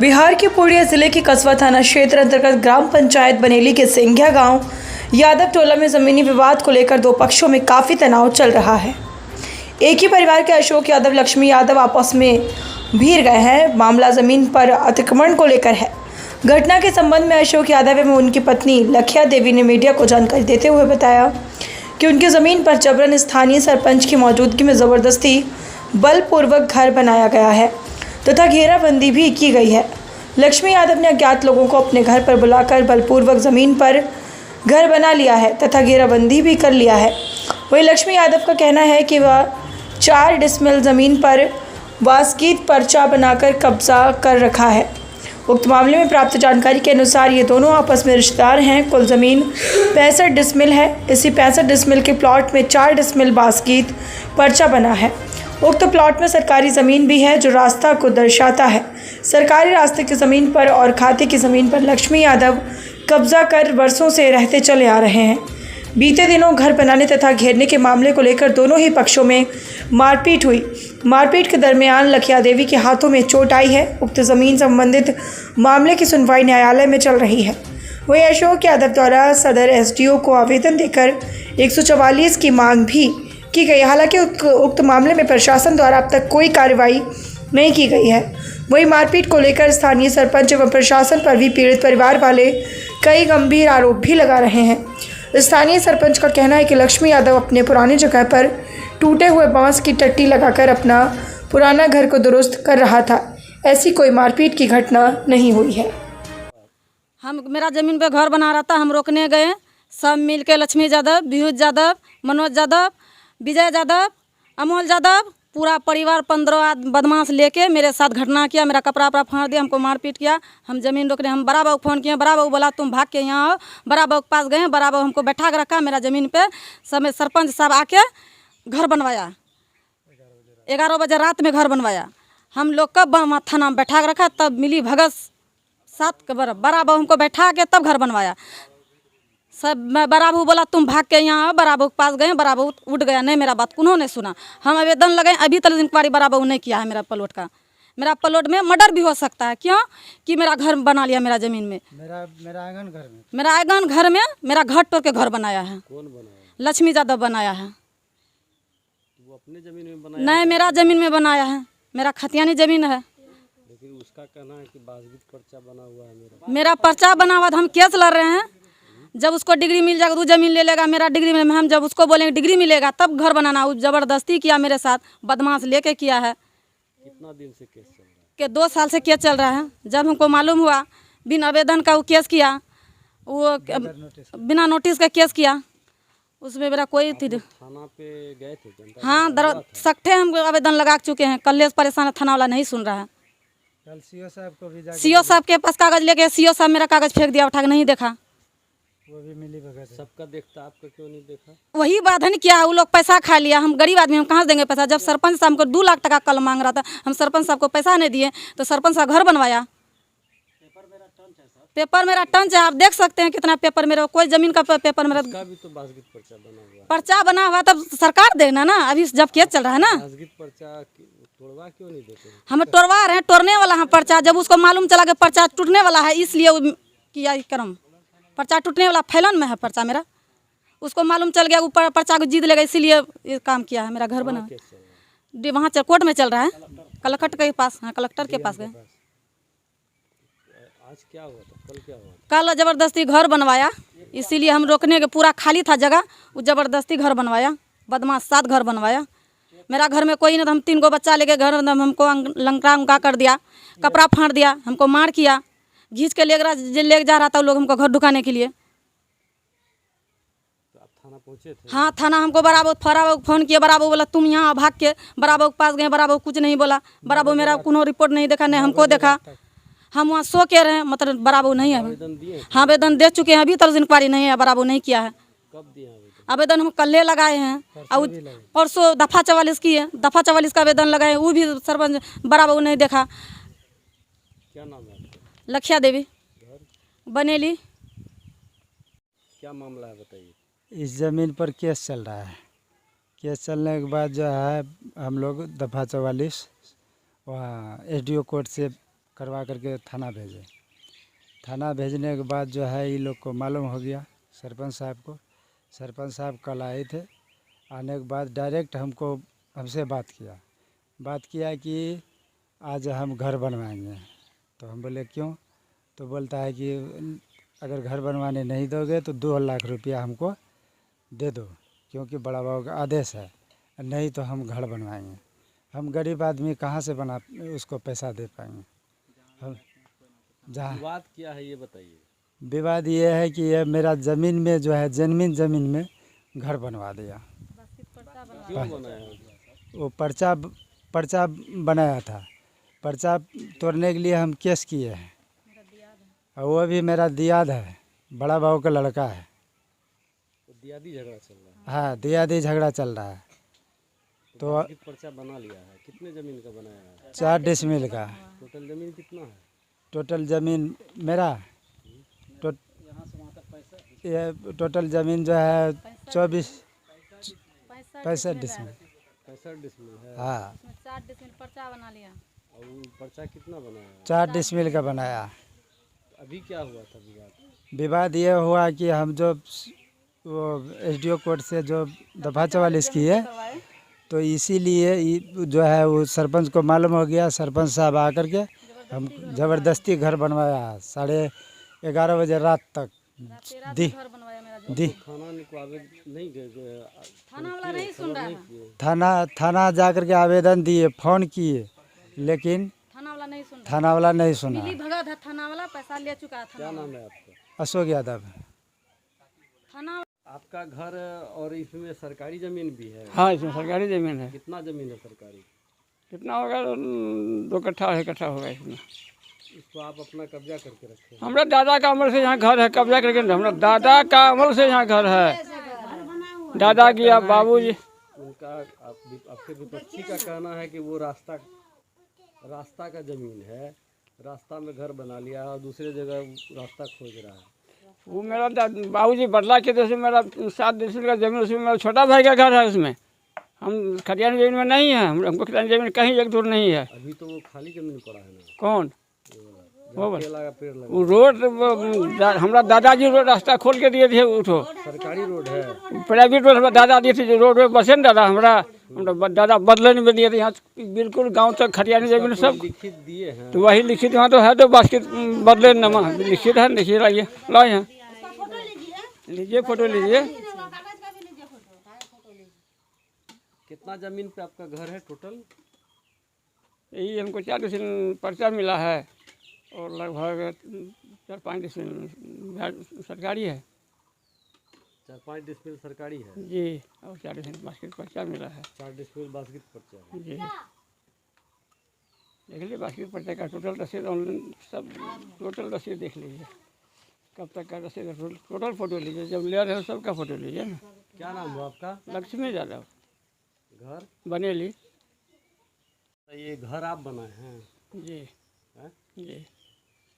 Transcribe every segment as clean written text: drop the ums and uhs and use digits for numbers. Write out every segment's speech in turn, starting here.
बिहार के पूर्णिया जिले के कस्बा थाना क्षेत्र अंतर्गत ग्राम पंचायत बनेली के सिंघिया गांव यादव टोला में जमीनी विवाद को लेकर दो पक्षों में काफ़ी तनाव चल रहा है। एक ही परिवार के अशोक यादव लक्ष्मी यादव आपस में भिड़ गए हैं। मामला जमीन पर अतिक्रमण को लेकर है। घटना के संबंध में अशोक यादव एवं उनकी पत्नी लखिया देवी ने मीडिया को जानकारी देते हुए बताया कि उनकी ज़मीन पर जबरन स्थानीय सरपंच की मौजूदगी में ज़बरदस्ती बलपूर्वक घर बनाया गया है तथा घेराबंदी भी की गई है। लक्ष्मी यादव ने अज्ञात लोगों को अपने घर पर बुलाकर बलपूर्वक ज़मीन पर घर बना लिया है तथा घेराबंदी भी कर लिया है। वहीं लक्ष्मी यादव का कहना है कि वह 4 डिसमिल ज़मीन पर वास्कीत पर्चा बनाकर कब्जा कर रखा है। उक्त मामले में प्राप्त जानकारी के अनुसार ये दोनों आपस में रिश्तेदार हैं। कुल ज़मीन 65 डिसमिल है। इसी 65 डिसमिल के प्लॉट में 4 डिसमिल वास्कीत पर्चा बना है। उक्त प्लॉट में सरकारी ज़मीन भी है जो रास्ता को दर्शाता है। सरकारी रास्ते की ज़मीन पर और खाते की ज़मीन पर लक्ष्मी यादव कब्जा कर वर्षों से रहते चले आ रहे हैं। बीते दिनों घर बनाने तथा घेरने के मामले को लेकर दोनों ही पक्षों में मारपीट हुई। मारपीट के दरमियान लखिया देवी के हाथों में चोट आई है। उक्त ज़मीन संबंधित मामले की सुनवाई न्यायालय में चल रही है। वहीं अशोक यादव द्वारा सदर एसडीओ को आवेदन देकर 144 की मांग भी की गई। हालांकि उक्त मामले में प्रशासन द्वारा अब तक कोई कार्रवाई नहीं की गई है। वहीं मारपीट को लेकर स्थानीय सरपंच एवं प्रशासन पर भी पीड़ित परिवार वाले कई गंभीर आरोप भी लगा रहे हैं। स्थानीय सरपंच का कहना है कि लक्ष्मी यादव अपने पुरानी जगह पर टूटे हुए बांस की टट्टी लगाकर अपना पुराना घर को दुरुस्त कर रहा था। ऐसी कोई मारपीट की घटना नहीं हुई है। मेरा ज़मीन पे घर बना रहा था, हम रोकने गए। सब मिल के लक्ष्मी यादव, विहुज यादव, मनोज यादव, विजय यादव, अमोल यादव, पूरा परिवार 15 बदमाश लेके मेरे साथ घटना किया। मेरा कपड़ा वपड़ा फाड़ दिया, हमको मारपीट किया। हम ज़मीन रोकने, हम बड़ा बाबू फ़ोन किए। बड़ा बाबू बोला तुम भाग के यहाँ आओ। बड़ा बाबू के पास गए। बड़ा बाबू हमको बैठा के रखा। मेरा ज़मीन पे समय सरपंच साहब आके घर बनवाया। 11 बजे रात में घर बनवाया। हम लोग का थाना में बैठा के रखा। तब मिली भगत 7 के बड़ा बाबू हमको बैठा के तब घर बनवाया। सब बड़ा बहू बोला तुम भाग के यहाँ आओ। बड़ा बहू के पास गए। बड़ा बहू उठ गया। नहीं, मेरा बात उन्होंने सुना। हम आवेदन लगाए, अभी तक इंक्वायरी बड़ा बहू नहीं किया है मेरा प्लॉट का। मेरा प्लॉट में मर्डर भी हो सकता है। क्यों कि मेरा घर बना लिया मेरा ज़मीन में। मेरा आंगन घर में मेरा घर तोड़ के घर बनाया है। कौन बनाया? लक्ष्मी यादव बनाया है। वो अपने ज़मीन में बनाया? नहीं, मेरा ज़मीन में बनाया है। मेरा खतियानी ज़मीन है। लेकिन उसका कहना है कि वास्कीत पर्चा बना हुआ है। मेरा पर्चा बना हुआ, हम केस लड़ रहे हैं। जब उसको डिग्री मिल जाएगा तो ज़मीन ले लेगा। मेरा डिग्री में हम जब उसको बोलेंगे डिग्री मिलेगा तब घर बनाना। वो ज़बरदस्ती किया मेरे साथ, बदमाश लेके किया है। कितना दिन से केस चल रहा है? कि 2 साल से केस चल रहा है। जब हमको मालूम हुआ, बिना आवेदन का वो केस किया, वो बिना नोटिस का केस किया। उसमें मेरा कोई थी थाना पे गए थे? हाँ, सख्ते हम आवेदन लगा चुके हैं। कल परेशान है, थाना वाला नहीं सुन रहा है। कल सीओ साहब के पास कागज लेके सीओ साहब मेरा कागज फेंक दिया, उठा के नहीं देखा। वो भी मिली भगत है। सबका देखता, आपका क्यों नहीं देखा? वही बात है ना, क्या वो लोग पैसा खा लिया। हम गरीब आदमी, हम कहाँ से देंगे पैसा? जब सरपंच साहब हमको 2 लाख टका कल मांग रहा था, हम सरपंच साहब को पैसा नहीं दिए तो सरपंच साहब घर बनवाया। पेपर मेरा टंच है, आप देख सकते हैं कितना पेपर मेरा। कोई जमीन का पेपर मेरा भी तो पर्चा बना हुआ, तब सरकार देना ना। अभी जब केस चल रहा है ना, तोड़वा क्यों नहीं देते? हम तोड़वा रहे हैं, तोड़ने वाला है पर्चा। जब उसको मालूम चला कि पर्चा टूटने वाला है, इसलिए किया क्रम। पर्चा टूटने वाला फैलन में है पर्चा मेरा। उसको मालूम चल गया ऊपर पर्चा को जीत लेगा, इसीलिए ये काम किया है। मेरा घर बना वहाँ कोर्ट में चल रहा है, कलेक्टर के पास। हाँ, कलेक्टर के पास गए। आज क्या हुआ था? कल क्या हुआ? कल ज़बरदस्ती घर बनवाया, इसीलिए हम रोकने के पूरा खाली था जगह। वो ज़बरदस्ती घर बनवाया, बदमाश 7 घर बनवाया। मेरा घर में कोई नहीं था। हम 3 गो बच्चा लेके घर हमको लंका उंका कर दिया, कपड़ा फाड़ दिया, हमको मार किया, घींच के ले जा रहा था लोग हमको घर ढुकाने के लिए। तो आप थाना पहुँचे थे? हाँ, थाना हमको बड़ा बाबू फ़ोन किया। बड़ा बाबू बोला तुम यहाँ भाग के। बड़ा बाबू के पास गए। बड़ा बाबू कुछ नहीं बोला। बड़ा बाबू मेरा कोनो रिपोर्ट नहीं देखा, नहीं हमको देखा। हम वहाँ सो के रहे, मतलब बड़ा बाबू नहीं है। हाँ, आवेदन दे चुके हैं, अभी तक इंक्वायरी नहीं है। बड़ा बाबू नहीं किया है। कब दिया आवेदन? हम कल लगाए हैं और परसों दफ़ा 44 की है। दफ़ा 44 का आवेदन लगाए, वो भी सरपंच बड़ा बाबू नहीं देखा। क्या नाम है? लखिया देवी, बनेली। क्या मामला है बताइए? इस ज़मीन पर केस चल रहा है। केस चलने के बाद जो है हम लोग दफ़ा 44 वहाँ एसडीओ कोर्ट से करवा करके थाना भेजे। थाना भेजने के बाद जो है ये लोग को मालूम हो गया सरपंच साहब को। सरपंच साहब कल आए थे। आने के बाद डायरेक्ट हमसे बात किया कि आज हम घर बनवाएंगे। तो हम बोले क्यों? तो बोलता है कि अगर घर बनवाने नहीं दोगे तो 2 लाख रुपया हमको दे दो, क्योंकि बड़ा बाबू का आदेश है, नहीं तो हम घर बनवाएंगे। हम गरीब आदमी कहाँ से उसको पैसा दे पाएंगे? हम जहाँ विवाद क्या है ये बताइए। विवाद ये है कि ये मेरा ज़मीन में जो है ज़मीन में घर बनवा दिया। क्यों बनाया? वो पर्चा बनाया था। पर्चा तोड़ने के लिए हम केस किए हैं, और वो भी मेरा दियाद है, बड़ा बाबू का लड़का है। तो दियादी झगड़ा चल रहा है। हाँ, दियादी झगड़ा चल रहा है। तो बाकी पर्चा बना लिया है। कितने जमीन का बनाया है? 4 डिसमिल का। टोटल जमीन कितना है? टोटल ज़मीन मेरा ये टोटल ज़मीन जो है 65 डिसमिल। 65 डिसमिल है। हाँ, 4 डिसमिल पर्चा बना लिया। और वो पर्चा कितना बनाया है? 4 डिसमिल का बनाया। अभी क्या हुआ था विवाद? विवाद ये हुआ कि हम जो वो एसडीओ कोर्ट से जो दफा 44 की है, तो इसीलिए जो है वो सरपंच को मालूम हो गया। सरपंच साहब आकर के हम ज़बरदस्ती घर बनवाया 11:30 बजे रात तक। दी घर बनवाया मेरा जो। दी थाना को आवेदन नहीं गए? थाना वाला नहीं सुन रहा है। थाना जा कर के आवेदन दिए, फ़ोन किए, लेकिन थाना वाला नहीं सुन रहा। थाना वाला नहीं सुना। मिली भगत है थाना वाला, पैसा ले चुका है थाना क्या वाला। नाम है आपका? अशोक यादव। थाना आपका घर और इसमें सरकारी जमीन भी है? हाँ, इसमें सरकारी ज़मीन है। कितना जमीन है सरकारी? कितना होगा? 2 कट्ठा 1 कट्ठा होगा इसमें। इसको आप अपना कब्जा करके रखे हैं? हमारा दादा का अमल से यहाँ घर है, कब्जा करके नहीं, हमारा दादा का अमल से यहाँ घर है। दादा की आप बाबूजी। उनका आपके विपक्षी का कहना है कि वो रास्ता का जमीन है, रास्ता में घर बना लिया और दूसरे जगह रास्ता खोज रहा है। वो मेरा बाबूजी बदला के तो मेरा 7 डिसमिल का जमीन, उसमें मेरा छोटा भाई का घर है। उसमें हम खतियानी जमीन में नहीं है। हमको खतियानी जमीन कहीं एक दूर नहीं है। अभी तो वो खाली जमीन पड़ा है ना? कौन? वो केला का पेड़ लगा। वो रोड हमारा दादाजी रोड रास्ता खोल के दिए थे। उठो सरकारी रोड है? प्राइवेट रोड हमारा दादा दिए थे। जो रोड में बसे न दादा, हमारा दादा बदले में दिए थे। यहाँ बिल्कुल गांव तक खतियानी जमीन सब लिखित दिए हैं? तो वही लिखित वहाँ तो है, तो बास्केट बदले नमा लिखित है। देखिए लाइए, ला यहाँ लीजिए, फोटो लीजिए। कितना जमीन पे आपका घर है टोटल? यही हमको 4 डिसमिल पर्चा मिला है, और लगभग 4-5 डिसमिल सरकारी है। 4-5 डिसमिल सरकारी है जी, और 4 डिसमिल बास्केट पर्चा मिला है। 4 डिसमिल बास्केट पर्चा है। जी, देख लीजिए बास्केट पर्चा का टोटल रसीद, ऑनलाइन सब टोटल रसीद देख लीजिए, कब तक का रसीद है, टोटल फोटो लीजिए, जब ले रहे हो सबका फोटो लीजिए ना। क्या नाम हुआ आपका? लक्ष्मी यादव, घर? बनेली। तो ये घर आप बनाए हैं? जी हैं? जी,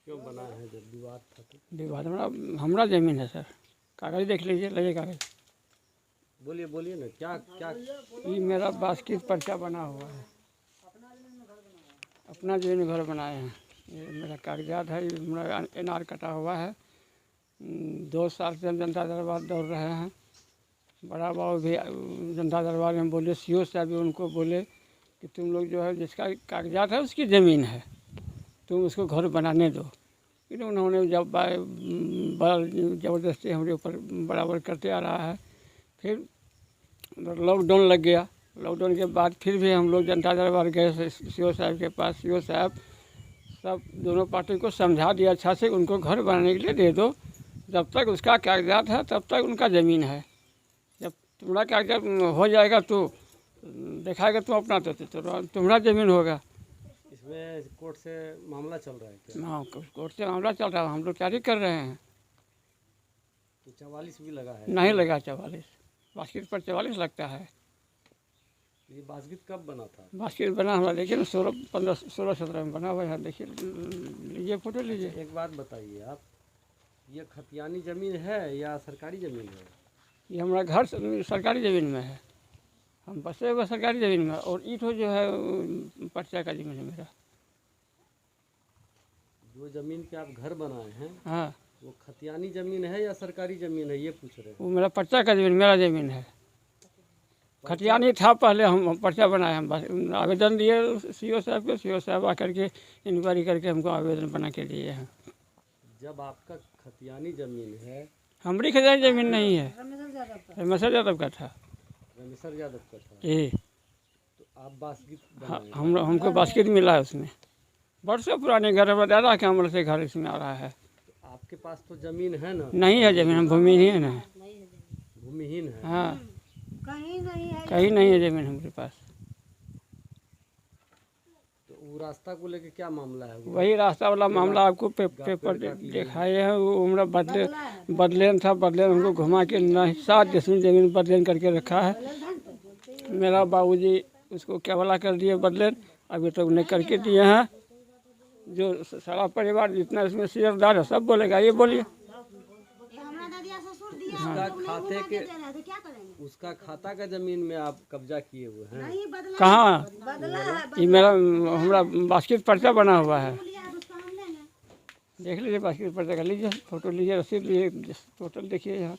क्यों बनाए हैं जब विवाद था तो? विवाद हमारा ज़मीन है सर। कागज़ देख लीजिए, लगे कागज़। बोलिए बोलिए ना, क्या क्या? ये मेरा बास्केट पर्चा बना हुआ है, अपना ज़मीन घर बनाए हैं। ये मेरा कागजात है, ये मेरा NR कटा हुआ है। 2 साल से हम जनता दरबार दौड़ रहे हैं। बड़ा बाबू भी जनता दरबार में बोले, CO साहब भी उनको बोले कि तुम लोग जो है जिसका कागजात है उसकी ज़मीन है, तुम उसको घर बनाने दो। लेकिन उन्होंने जब बड़ा ज़बरदस्ती हमारे ऊपर बराबर करते आ रहा है। फिर लॉकडाउन लग गया। लॉकडाउन के बाद फिर भी हम लोग जनता दरबार गए CO साहब के पास। CO साहब सब दोनों पार्टी को समझा दिया अच्छा से, उनको घर बनाने के लिए दे दो, जब तक उसका कागजात है तब तक उनका ज़मीन है। जब तुम्हारा कागजात हो जाएगा तो दिखाएगा तुम अपना, तो तुम्हारा ज़मीन होगा। इसमें कोर्ट से मामला चल रहा है क्या? हाँ, कोर्ट से मामला चल रहा है, हम लोग तैयारी कर रहे हैं। तो 44 भी लगा है? नहीं लगा 44, बास्केट पर 44 लगता है। ये बास्केट कब बना था? बास्केट बना हमारा देखिए 16-17 में बना हुआ है। देखिए, लीजिए फोटो लीजिए। एक बात बताइए आप, ये खतियानी जमीन है या सरकारी जमीन है? ये हमारा घर सरकारी ज़मीन में है, हम बसे हुए सरकारी ज़मीन में, और ईंटो जो है पर्चा का ज़मीन है मेरा। जो ज़मीन पे आप घर बनाए हैं हाँ, वो खतियानी ज़मीन है या सरकारी ज़मीन है, ये पूछ रहे हैं। वो मेरा पर्चा का ज़मीन, मेरा ज़मीन है। खतियानी था पहले, हम पर्चा बनाए, हम बस आवेदन दिए सीओ साहब को, सीओ साहब आकर के इंक्वायरी करके हमको आवेदन बना के दिए हैं। जब आपका खतियानी ज़मीन है, हमारी खतियानी ज़मीन नहीं है, रमेश्वर यादव का था रमेश्वर यादव का था, जी। तो आप बास्किट हाँ, बनाए। हमको बास्केट मिला है उसमें। बरसों पुराने घर में दादा के अमल से घर इसमें आ रहा है। तो आपके पास तो ज़मीन है ना, नहीं है ज़मीन, हम भूमिहीन है। भूमिहीन है। हाँ, कहीं नहीं है ज़मीन हमारे पास। तो वो रास्ता को लेके क्या मामला है? वही रास्ता वाला मामला आपको पेपर दिखाए हैं। वो हमारा बदलेन था, बदलेन हमको घुमा के 7 डिसमिल ज़मीन बदलेन करके रखा है। मेरा बाबूजी उसको केवला कर दिए बदलेन, अभी तक नहीं करके दिए हैं। जो सारा परिवार जितना इसमें शेयरदार है सब बोलेगा, ये बोलिए। उसका खाता का ज़मीन में आप कब्जा किए हुए हैं। कहाँ? ये मेरा हमारा बास्केट पर्चा बना हुआ है, देख लीजिए। बास्केट पर्चा का लीजिए, फोटो लीजिए, रसीद लीजिए, टोटल देखिए यहाँ,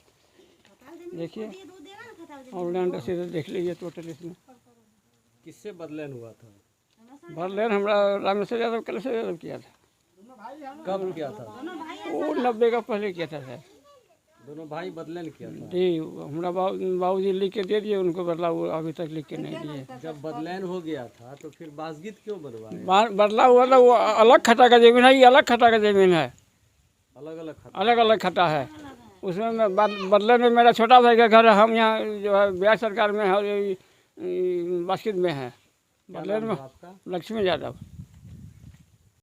देखिए ऑनलाइन रसीद देख लीजिए टोटल इसमें। किससे बदलेन हुआ था? बदलेन हमारा रामेश्वर यादव, कलेश्वर यादव किया था। कब किया था? वो 90 का पहले किया था सर। दोनों भाई बदलेन किया था। जी, हमारा बाबूजी लिख के दे दिए उनको, बदला वो अभी तक लिख के नहीं दिए। जब बदलेन हो गया था तो फिर बासगीत क्यों बनवाए? बदला हुआ था, वो अलग खता का ज़मीन है, ये अलग खता का ज़मीन है, अलग अलग खाता। अलग अलग खता है। उसमें मैं बदले में मेरा छोटा भाई का घर है, हम यहाँ जो है बिहार सरकार में है और बास्केट में है। बदले में आपका लक्ष्मी यादव।